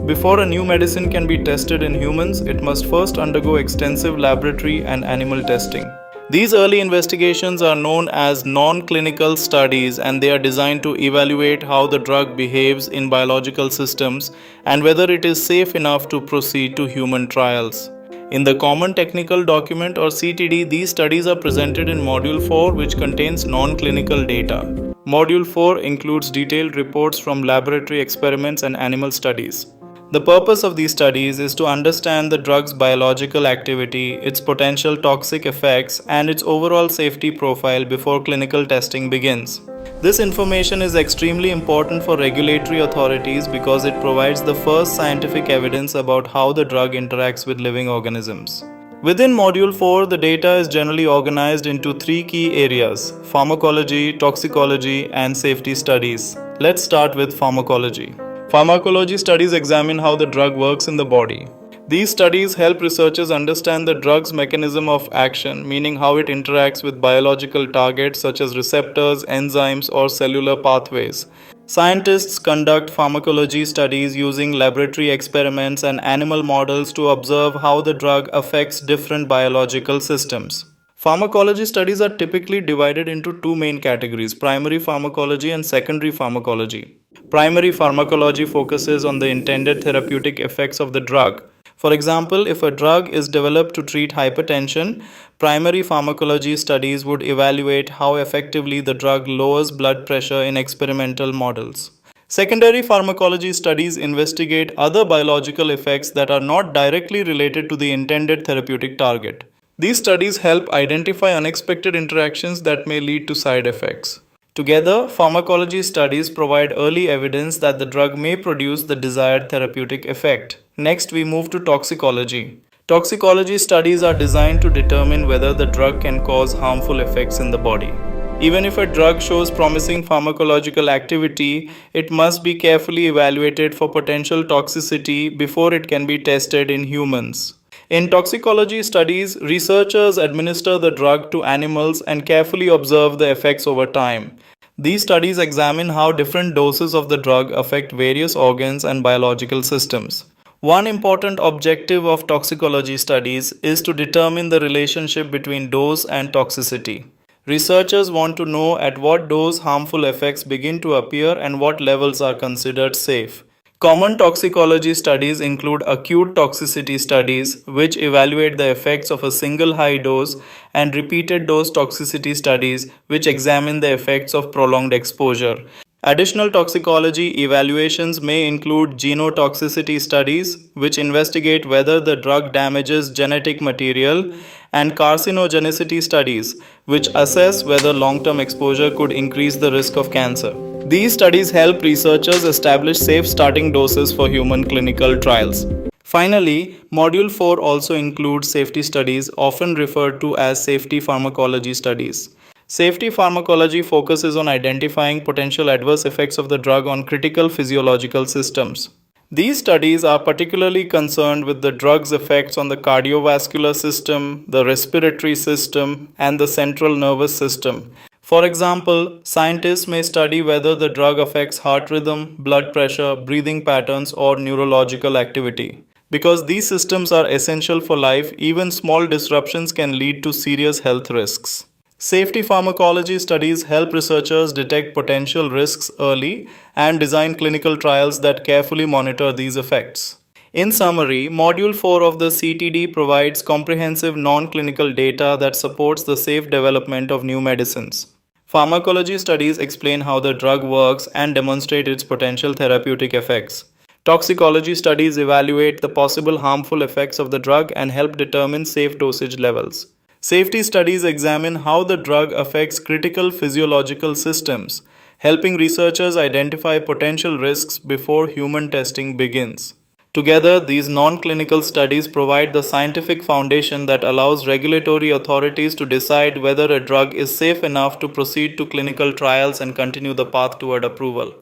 Before a new medicine can be tested in humans, it must first undergo extensive laboratory and animal testing. These early investigations are known as non-clinical studies, and they are designed to evaluate how the drug behaves in biological systems and whether it is safe enough to proceed to human trials. In the Common Technical Document or CTD, these studies are presented in Module 4, which contains non-clinical data. Module 4 includes detailed reports from laboratory experiments and animal studies. The purpose of these studies is to understand the drug's biological activity, its potential toxic effects, and its overall safety profile before clinical testing begins. This information is extremely important for regulatory authorities because it provides the first scientific evidence about how the drug interacts with living organisms. Within Module 4, the data is generally organized into three key areas: pharmacology, toxicology, and safety studies. Let's start with pharmacology. Pharmacology studies examine how the drug works in the body. These studies help researchers understand the drug's mechanism of action, meaning how it interacts with biological targets such as receptors, enzymes, or cellular pathways. Scientists conduct pharmacology studies using laboratory experiments and animal models to observe how the drug affects different biological systems. Pharmacology studies are typically divided into two main categories: primary pharmacology and secondary pharmacology. Primary pharmacology focuses on the intended therapeutic effects of the drug. For example, if a drug is developed to treat hypertension, primary pharmacology studies would evaluate how effectively the drug lowers blood pressure in experimental models. Secondary pharmacology studies investigate other biological effects that are not directly related to the intended therapeutic target. These studies help identify unexpected interactions that may lead to side effects. Together, pharmacology studies provide early evidence that the drug may produce the desired therapeutic effect. Next, we move to toxicology. Toxicology studies are designed to determine whether the drug can cause harmful effects in the body. Even if a drug shows promising pharmacological activity, it must be carefully evaluated for potential toxicity before it can be tested in humans. In toxicology studies, researchers administer the drug to animals and carefully observe the effects over time. These studies examine how different doses of the drug affect various organs and biological systems. One important objective of toxicology studies is to determine the relationship between dose and toxicity. Researchers want to know at what dose harmful effects begin to appear and what levels are considered safe. Common toxicology studies include acute toxicity studies, which evaluate the effects of a single high dose, and repeated dose toxicity studies, which examine the effects of prolonged exposure. Additional toxicology evaluations may include genotoxicity studies, which investigate whether the drug damages genetic material, and carcinogenicity studies, which assess whether long-term exposure could increase the risk of cancer. These studies help researchers establish safe starting doses for human clinical trials. Finally, Module 4 also includes safety studies, often referred to as safety pharmacology studies. Safety pharmacology focuses on identifying potential adverse effects of the drug on critical physiological systems. These studies are particularly concerned with the drug's effects on the cardiovascular system, the respiratory system, and the central nervous system. For example, scientists may study whether the drug affects heart rhythm, blood pressure, breathing patterns, or neurological activity. Because these systems are essential for life, even small disruptions can lead to serious health risks. Safety pharmacology studies help researchers detect potential risks early and design clinical trials that carefully monitor these effects. In summary, Module 4 of the CTD provides comprehensive non-clinical data that supports the safe development of new medicines. Pharmacology studies explain how the drug works and demonstrate its potential therapeutic effects. Toxicology studies evaluate the possible harmful effects of the drug and help determine safe dosage levels. Safety studies examine how the drug affects critical physiological systems, helping researchers identify potential risks before human testing begins. Together, these non-clinical studies provide the scientific foundation that allows regulatory authorities to decide whether a drug is safe enough to proceed to clinical trials and continue the path toward approval.